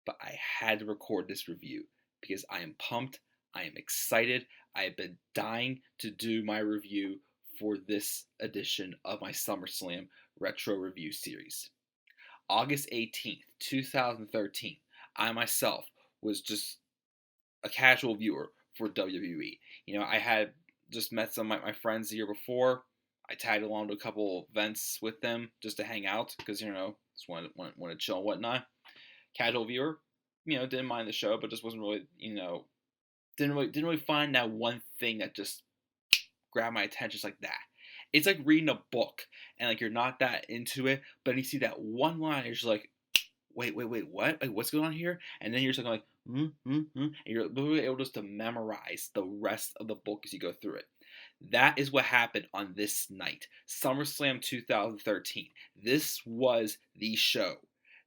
but I had to record this review because I am pumped. I am excited. I have been dying to do my review for this edition of my SummerSlam Retro Review Series. August 18th, 2013, I myself was just a casual viewer for WWE. I had just met some of my friends the year before. I tagged along to a couple events with them just to hang out because, just want to chill and whatnot. Casual viewer, didn't mind the show, but just wasn't really, didn't really find that one thing that just grabbed my attention just like that. It's like reading a book and like you're not that into it, but then you see that one line, you're just like, wait, what? Like, what's going on here? And then you're just like, and you're literally able just to memorize the rest of the book as you go through it. That is what happened on this night, SummerSlam 2013. This was the show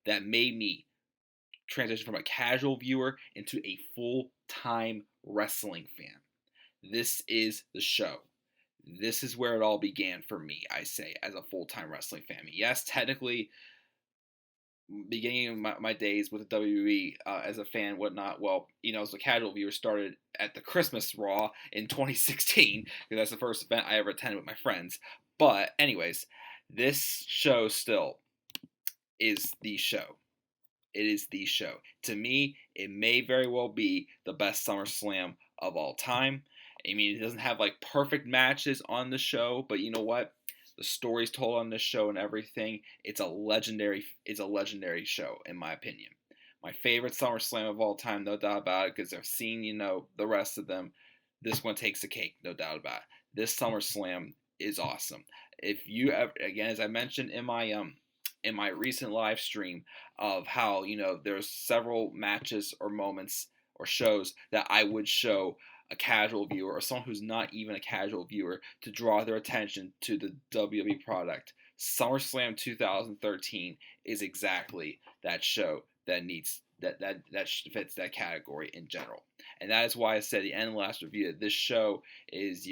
that made me transition from a casual viewer into a full-time wrestling fan. This is the show. This is where it all began for me, I say, as a full-time wrestling fan. Yes, technically, beginning of my days with the WWE as a fan, whatnot. Well, as a casual viewer, started at the Christmas Raw in 2016 because that's the first event I ever attended with my friends. But anyways, this show still is the show. It is the show. To me, it may very well be the best SummerSlam of all time. I mean, it doesn't have like perfect matches on the show, but you know what? The stories told on this show and everything, it's a legendary show in my opinion. My favorite SummerSlam of all time, no doubt about it, because I've seen, the rest of them. This one takes the cake, no doubt about it. This SummerSlam is awesome. If you ever, again, as I mentioned in my recent live stream of how, there's several matches or moments or shows that I would show a casual viewer or someone who's not even a casual viewer to draw their attention to the WWE product. SummerSlam 2013 is exactly that show that needs that fits that category in general. And that is why I said at the end of the last review that this show is,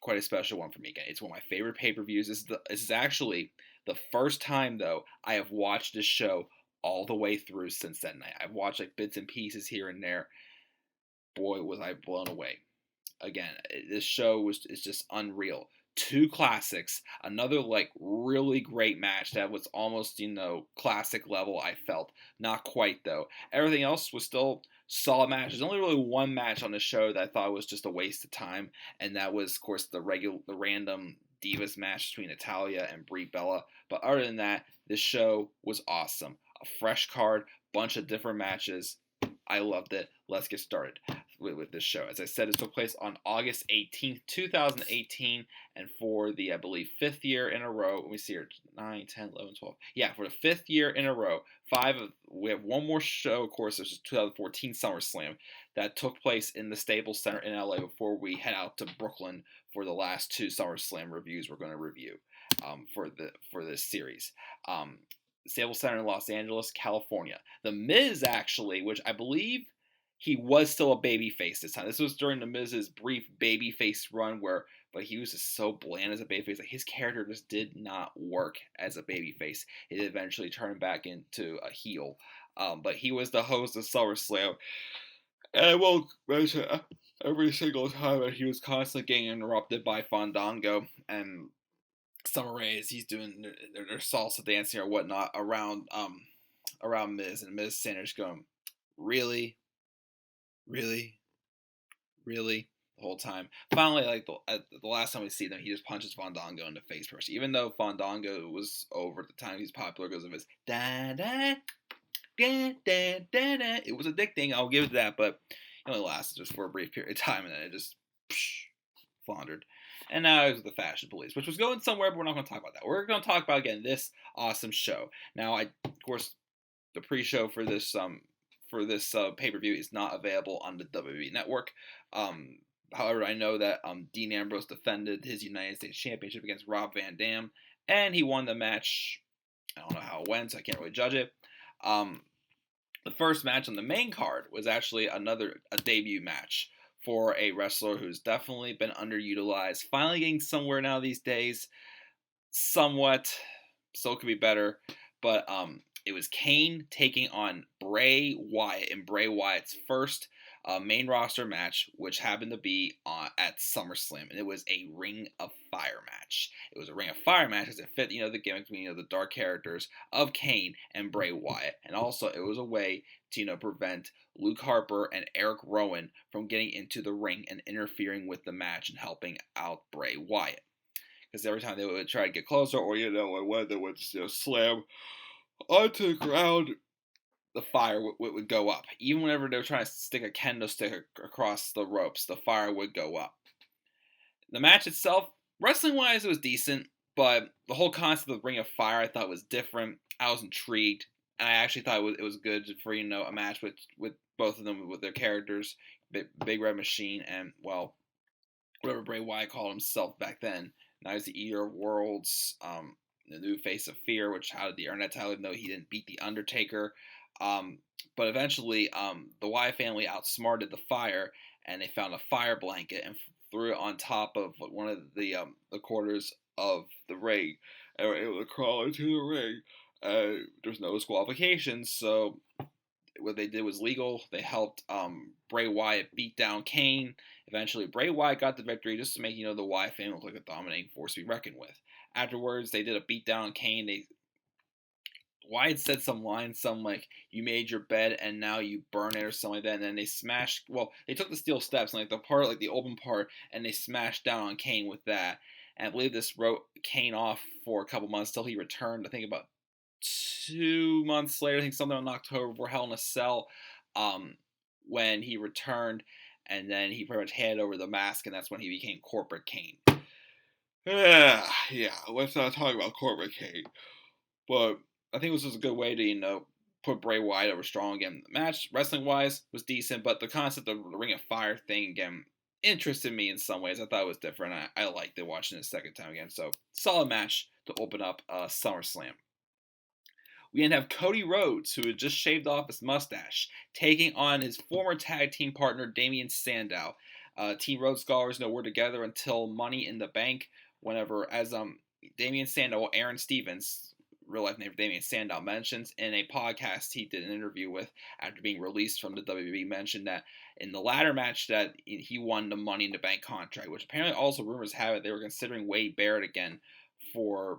quite a special one for me. Again, it's one of my favorite pay-per-views. This is actually the first time, though, I have watched this show all the way through since that night. I've watched like bits and pieces here and there. Boy, was I blown away. Again, this show is just unreal. Two classics, another like really great match that was almost, classic level, I felt. Not quite though. Everything else was still solid matches. There's only really one match on the show that I thought was just a waste of time, and that was of course the random Divas match between Natalya and Brie Bella. But other than that, this show was awesome. A fresh card, bunch of different matches. I loved it. Let's get started with this show. As I said, it took place on August 18th, 2018, and for the, I believe, fifth year in a row, let me see here, 9, 10, 11, 12. Yeah, for the fifth year in a row, we have one more show, of course, this is 2014 SummerSlam, that took place in the Staples Center in LA before we head out to Brooklyn for the last two SummerSlam reviews we're going to review for this series. Staples Center in Los Angeles, California. The Miz, actually, which I believe he was still a babyface this time. This was during the Miz's brief babyface run but he was just so bland as a babyface. Like, his character just did not work as a babyface. He eventually turned back into a heel. But he was the host of SummerSlam. And I won't mention every single time that he was constantly getting interrupted by Fandango and Summer Rae, he's doing their salsa dancing or whatnot around Miz, and Miz Sanders going, really, really, really, the whole time. Finally, like the last time we see them, he just punches Fandango in the face first. Even though Fandango was over at the time, he's popular because of his da da da da da da. It was addicting, I'll give it that, but it only lasted just for a brief period of time, and then it just floundered. And now it's the Fashion Police, which was going somewhere, but we're not going to talk about that. We're going to talk about, again, this awesome show. Now, of course, the pre-show for this pay-per-view is not available on the WWE Network. However, I know that Dean Ambrose defended his United States Championship against Rob Van Dam, and he won the match. I don't know how it went, so I can't really judge it. The first match on the main card was actually a debut match for a wrestler who's definitely been underutilized, finally getting somewhere now these days, somewhat, still could be better, but it was Kane taking on Bray Wyatt in Bray Wyatt's first main roster match, which happened to be at SummerSlam, and it was a Ring of Fire match. It was a Ring of Fire match because it fit, the gimmick between, the dark characters of Kane and Bray Wyatt, and also it was a way to, prevent Luke Harper and Eric Rowan from getting into the ring and interfering with the match and helping out Bray Wyatt. Because every time they would try to get closer, or when they would slam onto the ground, the fire would go up. Even whenever they were trying to stick a kendo stick across the ropes, the fire would go up. The match itself, wrestling-wise, it was decent, but the whole concept of the Ring of Fire I thought was different. I was intrigued, and I actually thought it was good for, a match with both of them, with their characters, Big Red Machine, and, well, whatever Bray Wyatt called himself back then. Now he's the Eater of Worlds, the new face of fear, which how did the earn that title, even though he didn't beat The Undertaker. But eventually, the Wyatt family outsmarted the fire, and they found a fire blanket and threw it on top of one of the quarters of the ring, and were able to crawl into the ring. There's no disqualifications, so what they did was legal. They helped Bray Wyatt beat down Kane. Eventually, Bray Wyatt got the victory just to make, the Wyatt family look like a dominating force to be reckoned with. Afterwards, they did a beatdown on Kane. Wyatt said some lines, like, you made your bed and now you burn it, or something like that, and then they smashed, they took the steel steps, and, the open part, and they smashed down on Kane with that. And I believe this wrote Kane off for a couple months till he returned, I think about 2 months later, I think something in October, before Hell in a Cell, when he returned, and then he pretty much handed over the mask, and that's when he became Corporate Kane. Yeah, let's not talk about Corporate Kane, but I think this was a good way to, put Bray Wyatt over strong again. The match, wrestling-wise, was decent, but the concept of the Ring of Fire thing, again, interested me in some ways. I thought it was different. I liked it watching it a second time again. So, solid match to open up SummerSlam. We then have Cody Rhodes, who had just shaved off his mustache, taking on his former tag team partner, Damien Sandow. Team Rhodes scholars were together until Money in the Bank, whenever, as Damien Sandow, Aaron Stevens, real life name Damien Sandow, mentions in a podcast he did an interview with after being released from the WWE, mentioned that in the latter match that he won the Money in the Bank contract, which apparently also rumors have it they were considering Wade Barrett again to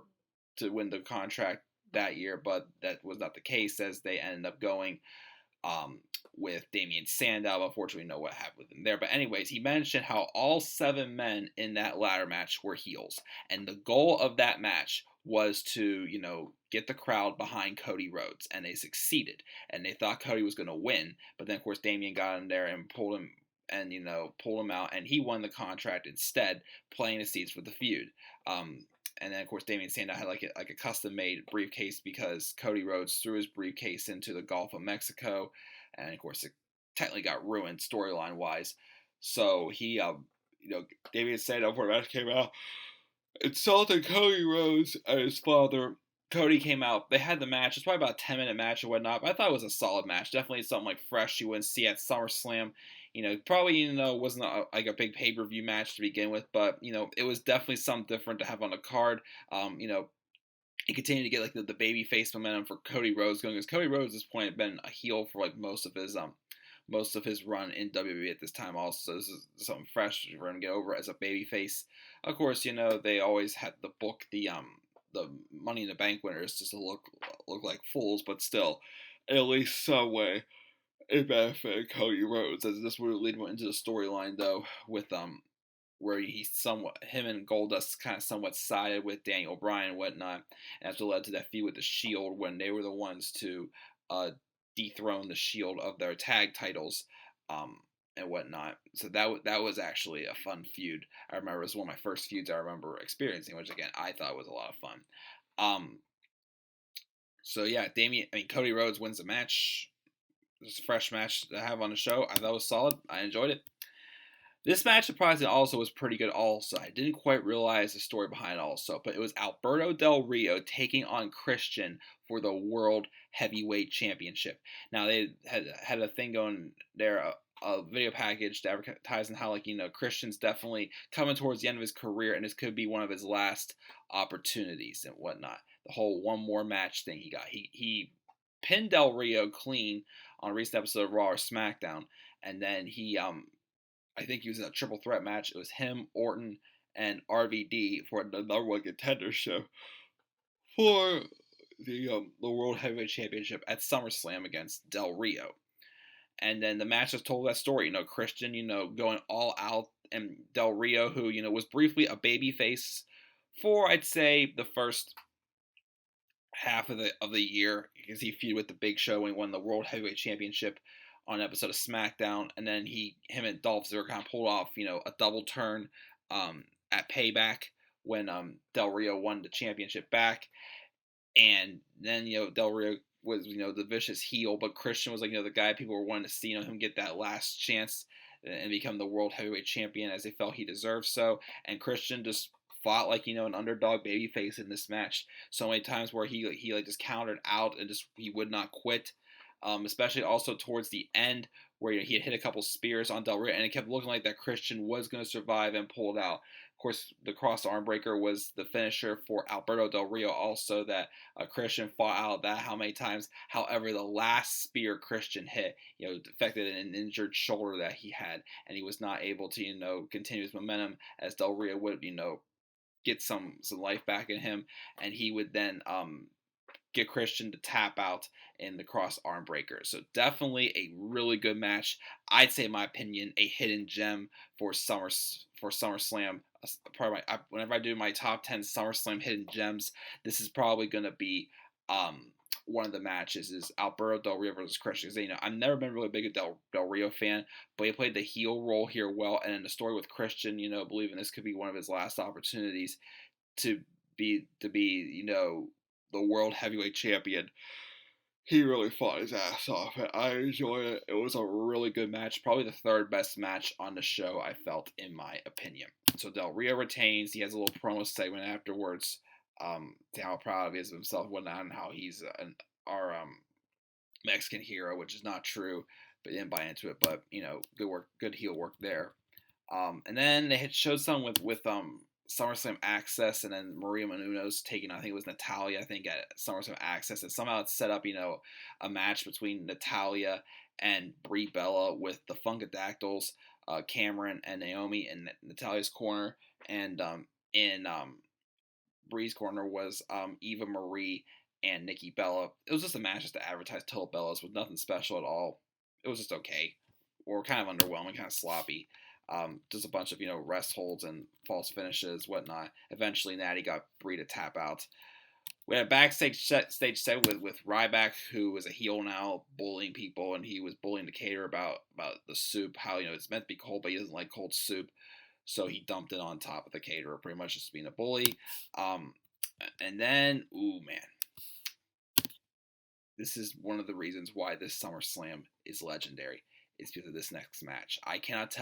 win the contract that year, but that was not the case, as they ended up going with Damien Sandow. Unfortunately, we know what happened with him there. But anyways, he mentioned how all 7 men in that ladder match were heels, and the goal of that match was to, get the crowd behind Cody Rhodes, and they succeeded, and they thought Cody was going to win, but then of course Damien got in there and pulled him out, and he won the contract instead, playing the seeds for the feud. And then, of course, Damien Sandow had like a custom-made briefcase because Cody Rhodes threw his briefcase into the Gulf of Mexico, and of course, it technically got ruined storyline-wise. So he, Damien Sandow, before the match came out, insulted Cody Rhodes and his father. Cody came out. They had the match. It's probably about a 10-minute match or whatnot, but I thought it was a solid match. Definitely something like fresh you wouldn't see at SummerSlam. Probably, wasn't a big pay-per-view match to begin with, but, it was definitely something different to have on the card. He continued to get, the baby face momentum for Cody Rhodes going, because Cody Rhodes at this point had been a heel for, most of his run in WWE at this time also. So this is something fresh for him to get over as a babyface. Of course, they always had the book, the Money in the Bank winners just to look like fools, but still, at least some way, it benefited Cody Rhodes, as this would lead him into the storyline, though, with where him and Goldust kind of somewhat sided with Daniel Bryan and whatnot, and that's what led to that feud with the Shield when they were the ones to dethrone the Shield of their tag titles, and whatnot. So that was actually a fun feud. I remember it was one of my first feuds I remember experiencing, which again I thought was a lot of fun. So yeah, Cody Rhodes wins the match. It's a fresh match to have on the show. I thought it was solid. I enjoyed it. This match, surprisingly, also was pretty good also. I didn't quite realize the story behind it also, but it was Alberto Del Rio taking on Christian for the World Heavyweight Championship. Now, they had a thing going there, a video package advertising how, Christian's definitely coming towards the end of his career, and this could be one of his last opportunities and whatnot. The whole one more match thing he got. He pinned Del Rio clean on a recent episode of Raw or SmackDown, and then he I think he was in a triple threat match. It was him, Orton, and RVD for the number one contender show for the World Heavyweight Championship at SummerSlam against Del Rio. And then the match just told that story. Christian, going all out, and Del Rio, who, was briefly a babyface for, I'd say, the first half of the year, because he feuded with the Big Show when he won the World Heavyweight Championship on an episode of SmackDown, and then him and Dolph Ziggler kind of pulled off, a double turn at Payback when Del Rio won the championship back, and then Del Rio was the vicious heel, but Christian was the guy people were wanting to see him get that last chance and become the World Heavyweight Champion, as they felt he deserved so, and Christian just fought like an underdog babyface in this match so many times where he just countered out and just he would not quit. Especially also towards the end where he had hit a couple spears on Del Rio, and it kept looking like that Christian was going to survive and pulled out. Of course, the cross arm breaker was the finisher for Alberto Del Rio also, that Christian fought out that how many times. However, the last spear Christian hit, affected an injured shoulder that he had, and he was not able to, continue his momentum as Del Rio would, get some life back in him, and he would then get Christian to tap out in the cross arm breaker. So definitely a really good match. I'd say, in my opinion, a hidden gem for SummerSlam. Probably whenever I do my top 10 SummerSlam hidden gems, this is probably going to be one of the matches, is Alberto Del Rio versus Christian. Because, I've never been really big a Del Rio fan, but he played the heel role here well, and in the story with Christian, believing this could be one of his last opportunities to be the World Heavyweight Champion. He really fought his ass off, and I enjoyed it. It was a really good match, probably the third best match on the show, I felt, in my opinion. So Del Rio retains. He has a little promo segment afterwards, to how proud he is of himself and whatnot, and how he's our Mexican hero, which is not true, but he didn't buy into it. But good work, good heel work there. And then they had showed some with SummerSlam Access, and then Maria Menounos taking, I think it was Natalya, at SummerSlam Access, and somehow it set up, a match between Natalya and Brie Bella with the Funkadactyls, Cameron and Naomi in Natalya's corner, and in Brie's corner was Eva Marie and Nikki Bella. It was just a match just to advertise Total Bellas with nothing special at all. It was just okay, or kind of underwhelming, kind of sloppy. Just a bunch of, rest holds and false finishes, whatnot. Eventually, Natty got Brie to tap out. We had a backstage set with Ryback, who is a heel now, bullying people, and he was bullying the caterer about the soup, how, it's meant to be cold, but he doesn't like cold soup. So he dumped it on top of the caterer, pretty much just being a bully. And then, ooh, man. This is one of the reasons why this SummerSlam is legendary. It's because of this next match. I cannot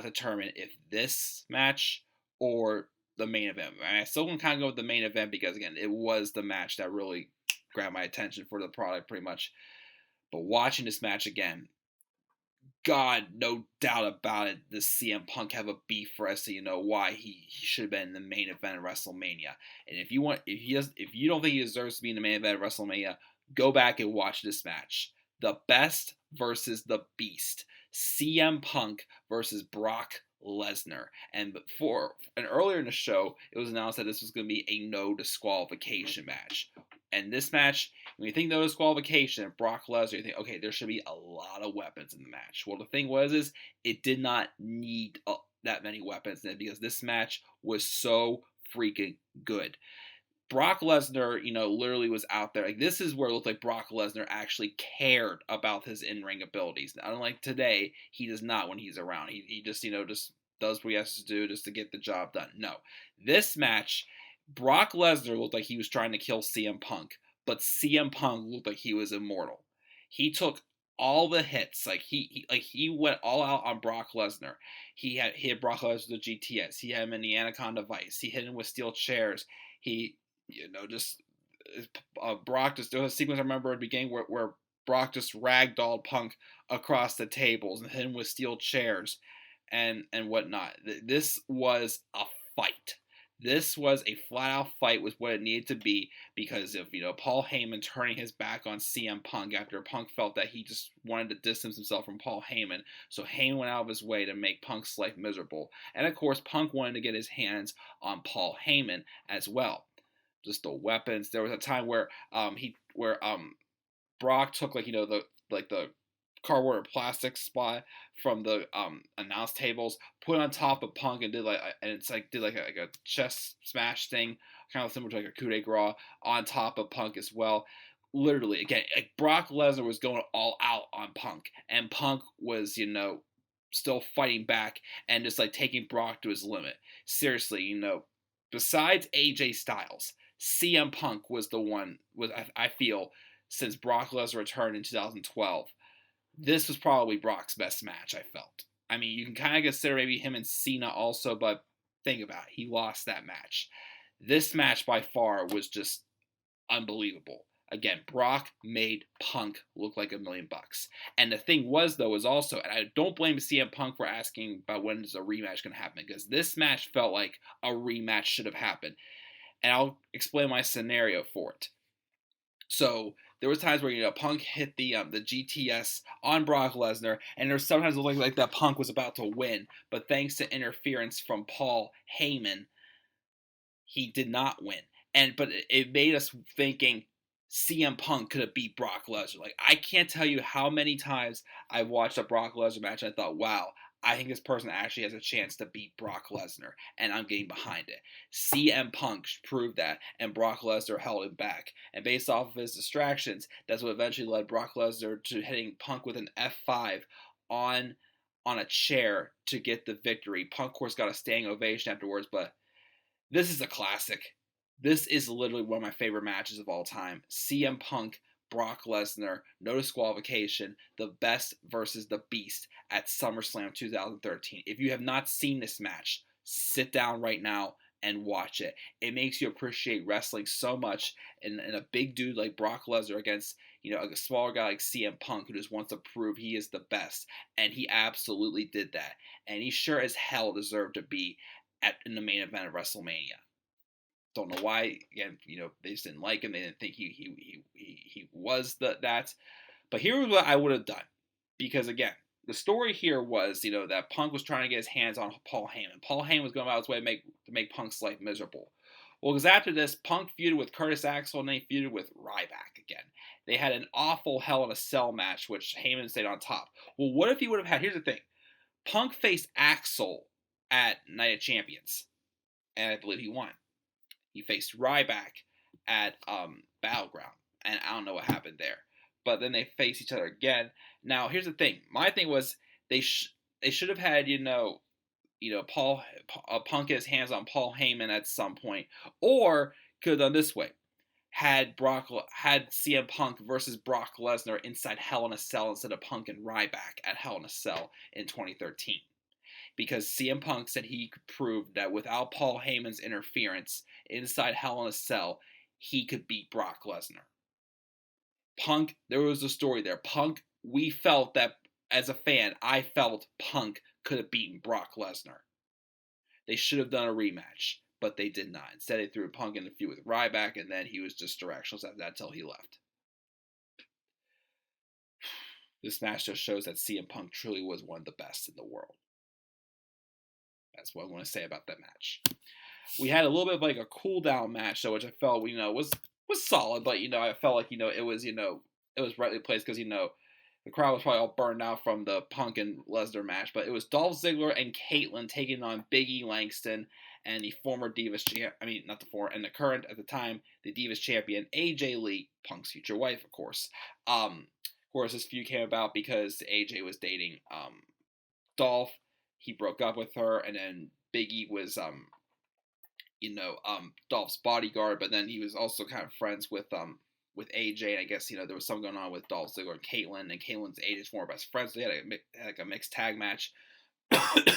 determine if this match or the main event. I still can kind of go with the main event because, again, it was the match that really grabbed my attention for the product, pretty much. But watching this match again, God, no doubt about it, does CM Punk have a beef for us, so you know why he should have been in the main event of WrestleMania. And if you don't think he deserves to be in the main event of WrestleMania, go back and watch this match. The Best versus the Beast. CM Punk versus Brock Lesnar. And earlier in the show, it was announced that this was going to be a no disqualification match. And this match, when you think no disqualification, Brock Lesnar, you think, okay, there should be a lot of weapons in the match. Well, the thing is it did not need that many weapons in it because this match was so freaking good. Brock Lesnar, literally was out there. Like, this is where it looked like Brock Lesnar actually cared about his in-ring abilities. Unlike today, he does not when he's around. He just, just does what he has to do just to get the job done. No. This match, Brock Lesnar looked like he was trying to kill CM Punk, but CM Punk looked like he was immortal. He took all the hits. He went all out on Brock Lesnar. He hit Brock Lesnar with the GTS. He had him in the Anaconda Vice. He hit him with steel chairs. Brock just, there was a sequence I remember at the beginning where Brock just ragdolled Punk across the tables and hit him with steel chairs and whatnot. This was a fight. This was a flat-out fight with what it needed to be because of, Paul Heyman turning his back on CM Punk after Punk felt that he just wanted to distance himself from Paul Heyman. So Heyman went out of his way to make Punk's life miserable. And of course, Punk wanted to get his hands on Paul Heyman as well. Just the weapons. There was a time where Brock took the cardboard or plastic spot from the announce tables, put it on top of Punk and did a chest smash thing, kind of similar to like a coup de grace on top of Punk as well. Literally, again, like Brock Lesnar was going all out on Punk, and Punk was still fighting back and just like taking Brock to his limit. Seriously, besides AJ Styles, CM Punk was the one I feel since Brock Lesnar returned in 2012. This was probably Brock's best match, I felt. I mean, you can kind of consider maybe him and Cena also, but think about it. He lost that match. This match by far was just unbelievable. Again, Brock made Punk look like $1 million. And the thing was, though, is also, and I don't blame CM Punk for asking about when is a rematch going to happen, because this match felt like a rematch should have happened. And I'll explain my scenario for it. So there was times where Punk hit the GTS on Brock Lesnar, and there was sometimes it looked like that Punk was about to win, but thanks to interference from Paul Heyman, he did not win. But it made us thinking CM Punk could have beat Brock Lesnar. Like, I can't tell you how many times I've watched a Brock Lesnar match and I thought, wow, I think this person actually has a chance to beat Brock Lesnar, and I'm getting behind it. CM Punk proved that, and Brock Lesnar held him back. And based off of his distractions, that's what eventually led Brock Lesnar to hitting Punk with an F5 on a chair to get the victory. Punk, of course, got a standing ovation afterwards, but this is a classic. This is literally one of my favorite matches of all time. CM Punk, Brock Lesnar, no disqualification, the best versus the beast at SummerSlam 2013. If you have not seen this match, sit down right now and watch it. It makes you appreciate wrestling so much, and a big dude like Brock Lesnar against a smaller guy like CM Punk who just wants to prove he is the best, and he absolutely did that. And he sure as hell deserved to be in the main event of WrestleMania. Don't know why. Again, they just didn't like him. They didn't think he was that. But here was what I would have done, because again, the story here was that Punk was trying to get his hands on Paul Heyman. Paul Heyman was going about his way to make Punk's life miserable. Well, because after this, Punk feuded with Curtis Axel, and then he feuded with Ryback again. They had an awful Hell in a Cell match, which Heyman stayed on top. Well, what if he would have had? Here's the thing: Punk faced Axel at Night of Champions, and I believe he won. He faced Ryback at Battleground, and I don't know what happened there. But then they faced each other again. Now, here's the thing. My thing was they should have had Punk get his hands on Paul Heyman at some point, or could have done this way: had CM Punk versus Brock Lesnar inside Hell in a Cell instead of Punk and Ryback at Hell in a Cell in 2013. Because CM Punk said he could prove that without Paul Heyman's interference inside Hell in a Cell, he could beat Brock Lesnar. Punk, there was a story there. Punk, we felt that, as a fan, I felt Punk could have beaten Brock Lesnar. They should have done a rematch, but they did not. Instead, they threw Punk in the feud with Ryback, and then he was just directionless after that until he left. This match just shows that CM Punk truly was one of the best in the world. That's what I want to say about that match. We had a little bit of like a cool down match, though, which I felt was solid, but I felt like it was rightly placed because the crowd was probably all burned out from the Punk and Lesnar match. But it was Dolph Ziggler and Caitlyn taking on Big E Langston and the former Divas not the former, and the current at the time the Divas champion AJ Lee, Punk's future wife, of course. Of course, this feud came about because AJ was dating Dolph. He broke up with her, and then Big E was, Dolph's bodyguard, but then he was also kind of friends with AJ, and I guess, there was something going on with Dolph Ziggler and Caitlyn, and Caitlyn's AJ's former best friends, so they had a mixed tag match. The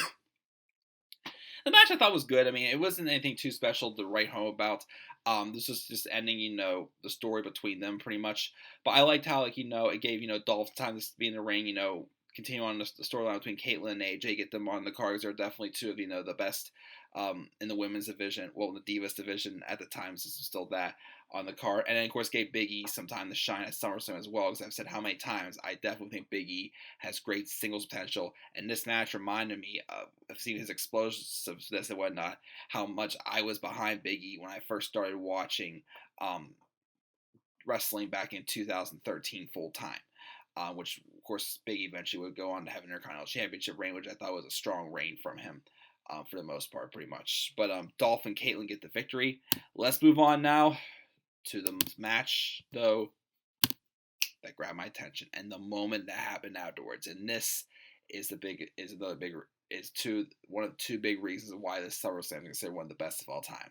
match I thought was good. I mean, it wasn't anything too special to write home about. This was just ending, the story between them pretty much, but I liked how, it gave, Dolph time to be in the ring, continue on the storyline between Caitlyn and AJ, get them on the cards. They're definitely two of the best in the women's division, well, in the Divas division at the time, since it's still that on the card. And then, of course, gave Big E some time to shine at SummerSlam as well, because I've said how many times I definitely think Big E has great singles potential. And this match reminded me of seeing his explosiveness and whatnot, how much I was behind Big E when I first started watching wrestling back in 2013 full time. Which, of course, Big E eventually would go on to have an Intercontinental Championship reign, which I thought was a strong reign from him. For the most part, pretty much. But Dolph and Caitlyn get the victory. Let's move on now to the match, though, that grabbed my attention and the moment that happened afterwards. And this is one of the two big reasons why this SummerSlam is considered one of the best of all time.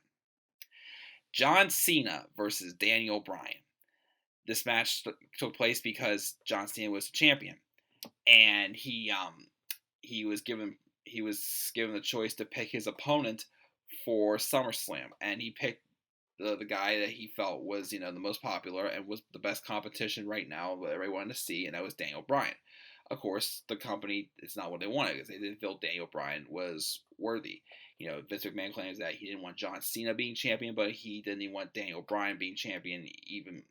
John Cena versus Daniel Bryan. This match took place because John Cena was the champion, and he was given the choice to pick his opponent for SummerSlam, and he picked the guy that he felt was the most popular and was the best competition right now that everybody wanted to see, and that was Daniel Bryan. Of course, the company, it's not what they wanted, because they didn't feel Daniel Bryan was worthy. Vince McMahon claims that he didn't want John Cena being champion, but he didn't even want Daniel Bryan being champion, even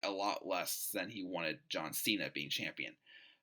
a lot less than he wanted John Cena being champion.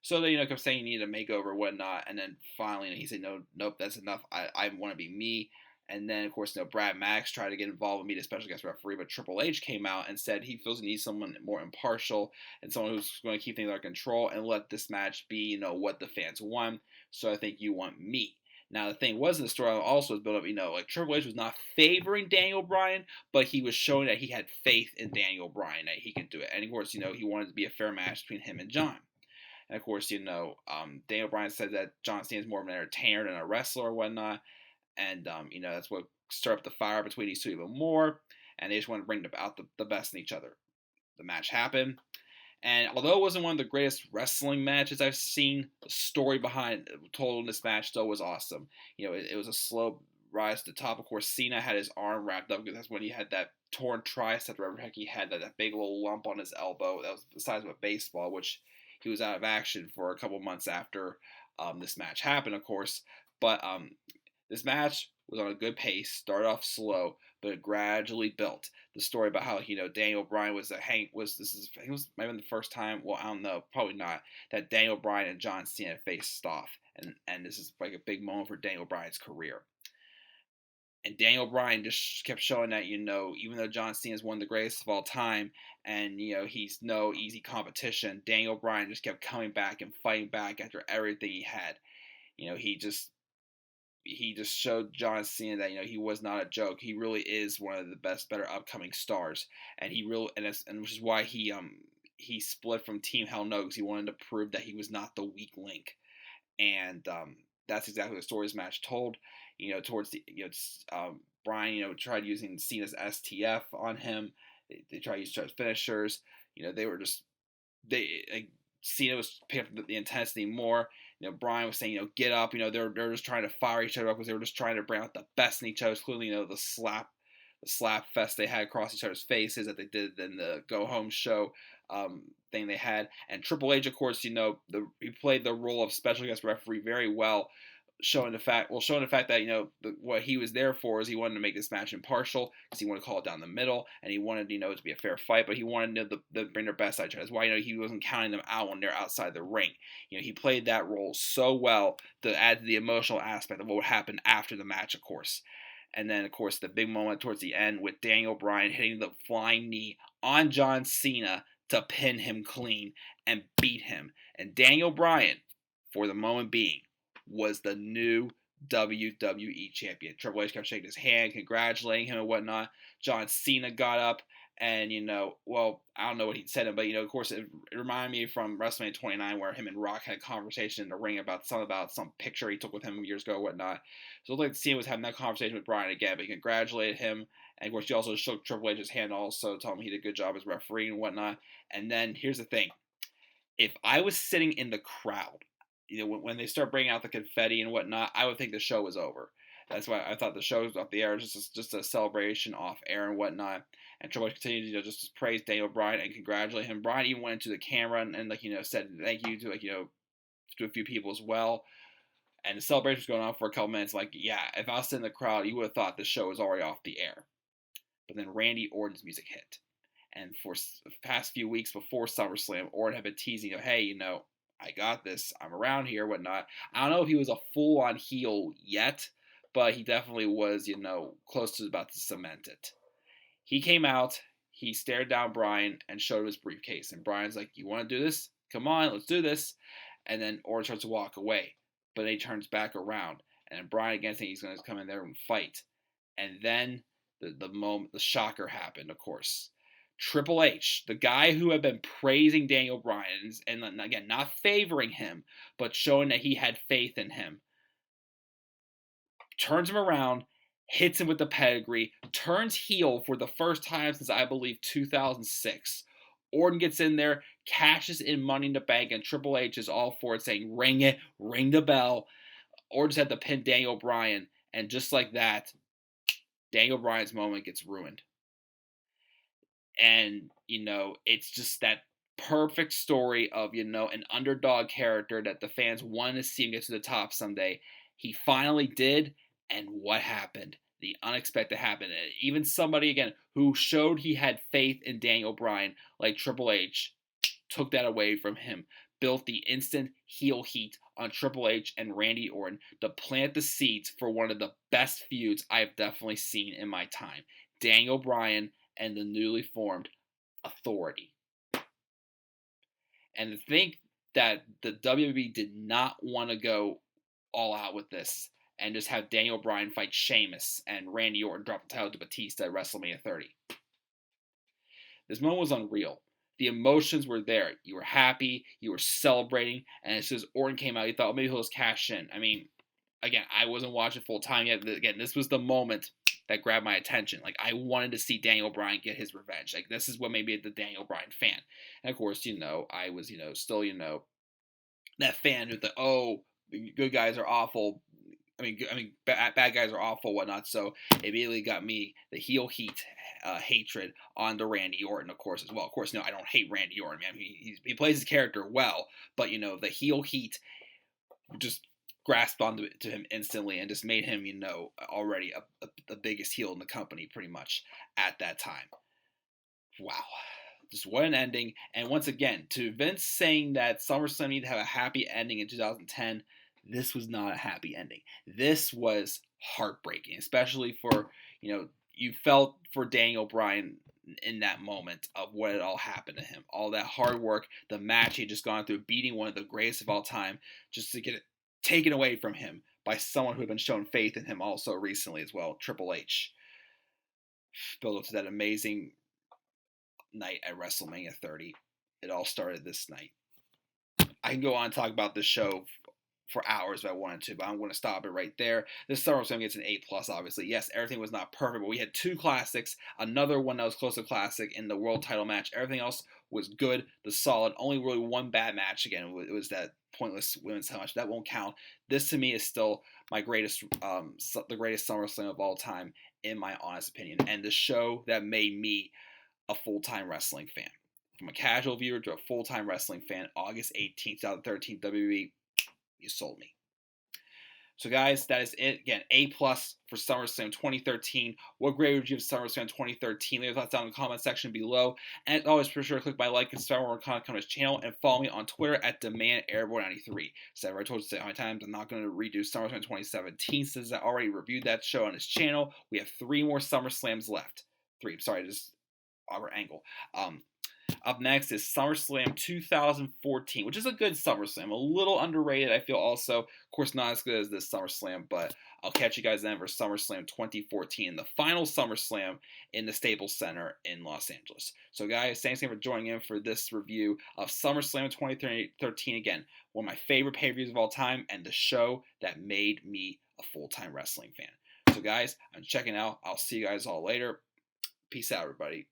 So they kept saying he needed a makeover and whatnot, and then finally he said, nope, that's enough. I want to be me. And then, of course, Brad Maddox tried to get involved and be the special guest referee, but Triple H came out and said he feels he needs someone more impartial and someone who's going to keep things under control and let this match be, what the fans want. So I think you want me. Now, the thing was, in the story also was built up, Triple H was not favoring Daniel Bryan, but he was showing that he had faith in Daniel Bryan, that he could do it. And, of course, he wanted it to be a fair match between him and John. And, of course, Daniel Bryan said that John Cena is more of an entertainer than a wrestler or whatnot. And, that's what stirred up the fire between these two even more. And they just wanted to bring out the best in each other. The match happened. And although it wasn't one of the greatest wrestling matches I've seen, the story behind told in this match still was awesome. It was a slow rise to the top. Of course, Cena had his arm wrapped up, because that's when he had that torn tricep, whatever the heck he had, that big little lump on his elbow. That was the size of a baseball, which he was out of action for a couple months after this match happened, of course. But this match was on a good pace, started off slow, but it gradually built. The story about how Daniel Bryan was might have been the first time, well, I don't know, probably not, that Daniel Bryan and John Cena faced off, and this is like a big moment for Daniel Bryan's career. And Daniel Bryan just kept showing that even though John Cena is one of the greatest of all time, and he's no easy competition, Daniel Bryan just kept coming back and fighting back after everything he had. He just showed John Cena that he was not a joke. He really is one of the better upcoming stars, and which is why he split from Team Hell No, because he wanted to prove that he was not the weak link, and that's exactly what the story's match told. Towards the Bryan tried using Cena's STF on him. They tried to use finishers. Cena was picking up the intensity more. Bryan was saying, get up. They're just trying to fire each other up, because they were just trying to bring out the best in each other. Clearly, the slap fest they had across each other's faces that they did in the Go Home show thing they had. And Triple H, of course, he played the role of special guest referee very well, showing the fact that what he was there for is he wanted to make this match impartial, because he wanted to call it down the middle, and he wanted it to be a fair fight, but he wanted to bring their best side. That's why he wasn't counting them out when they're outside the ring. He played that role so well to add to the emotional aspect of what would happen after the match, of course. And then, of course, the big moment towards the end with Daniel Bryan hitting the flying knee on John Cena to pin him clean and beat him. And Daniel Bryan, for the moment being, was the new WWE champion. Triple H kept shaking his hand, congratulating him and whatnot. John Cena got up and, well, I don't know what he said, but, of course, it reminded me from WrestleMania 29 where him and Rock had a conversation in the ring about some picture he took with him years ago or whatnot. So it looked like Cena was having that conversation with Bryan again, but he congratulated him. And, of course, he also shook Triple H's hand also, told him he did a good job as referee and whatnot. And then, here's the thing. If I was sitting in the crowd, when they start bringing out the confetti and whatnot, I would think the show was over. That's why I thought the show was off the air, just a celebration off air and whatnot. And Triple H continued to just praise Daniel Bryan and congratulate him. Bryan even went into the camera and said thank you to to a few people as well. And the celebration was going on for a couple minutes. Like, yeah, if I was sitting in the crowd, you would have thought the show was already off the air. But then Randy Orton's music hit. And for the past few weeks before SummerSlam, Orton had been teasing, hey, I got this. I'm around here, whatnot. I don't know if he was a full-on heel yet, but he definitely was, close to about to cement it. He came out, he stared down Bryan and showed him his briefcase. And Bryan's like, you want to do this? Come on, let's do this. And then Orton starts to walk away. But then he turns back around. And then Bryan again thinks he's going to come in there and fight. And then the shocker happened, of course. Triple H, the guy who had been praising Daniel Bryan, and again, not favoring him, but showing that he had faith in him, turns him around, hits him with the pedigree, turns heel for the first time since, I believe, 2006. Orton gets in there, cashes in Money in the Bank, and Triple H is all for it, saying, ring it, ring the bell. Orton's had to pin Daniel Bryan, and just like that, Daniel Bryan's moment gets ruined. And, it's just that perfect story of, an underdog character that the fans wanted to see him get to the top someday. He finally did, and what happened? The unexpected happened. And even somebody, again, who showed he had faith in Daniel Bryan, like Triple H, took that away from him. Built the instant heel heat on Triple H and Randy Orton to plant the seeds for one of the best feuds I've definitely seen in my time. Daniel Bryan and the newly formed Authority. And to think that the WWE did not want to go all out with this and just have Daniel Bryan fight Sheamus and Randy Orton drop the title to Batista at WrestleMania 30. This moment was unreal. The emotions were there. You were happy, you were celebrating, and as soon as Orton came out, you thought, maybe he'll just cash in. I mean, again, I wasn't watching full time yet. Again, this was the moment that grabbed my attention. Like, I wanted to see Daniel Bryan get his revenge. Like, this is what made me the Daniel Bryan fan. And of course, I was, still, that fan who thought, the good guys are awful. Bad guys are awful, whatnot. So it immediately got me the heel heat hatred on the Randy Orton, of course, as well. Of course, no, I don't hate Randy Orton, man. He plays his character well, but the heel heat just grasped onto to him instantly and just made him, already the biggest heel in the company pretty much at that time. Wow. Just what an ending. And once again, to Vince saying that SummerSlam needed to have a happy ending in 2010, this was not a happy ending. This was heartbreaking, especially for, you felt for Daniel Bryan in that moment of what had all happened to him. All that hard work, the match he had just gone through, beating one of the greatest of all time, just to get it taken away from him by someone who had been shown faith in him also recently as well, Triple H. Build up to that amazing night at WrestleMania 30. It all started this night. I can go on and talk about this show for hours if I wanted to, but I'm going to stop it right there. This SummerSlam gets an A+, obviously. Yes, everything was not perfect, but we had two classics, another one that was close to classic in the world title match. Everything else was good, the solid. Only really one bad match, again, it was that pointless women's title match. That won't count. This, to me, is still my greatest, the greatest SummerSlam of all time, in my honest opinion, and the show that made me a full-time wrestling fan. From a casual viewer to a full-time wrestling fan, August 18th, 2013, WWE, you sold me. So guys, that is it. Again, A+ for SummerSlam 2013. What grade would you give SummerSlam 2013? Leave your thoughts down in the comment section below. And as always, be sure to click my like and subscribe more content on this channel, and follow me on Twitter at DemandAirborne93. So I told you so many times, I'm not going to redo SummerSlam 2017 since I already reviewed that show on this channel. We have 3 more SummerSlams left. 3, sorry, just over angle. Up next is SummerSlam 2014, which is a good SummerSlam. A little underrated, I feel also. Of course, not as good as this SummerSlam, but I'll catch you guys then for SummerSlam 2014, the final SummerSlam in the Staples Center in Los Angeles. So guys, thanks again for joining in for this review of SummerSlam 2013. Again, one of my favorite pay-per-views of all time, and the show that made me a full-time wrestling fan. So guys, I'm checking out. I'll see you guys all later. Peace out, everybody.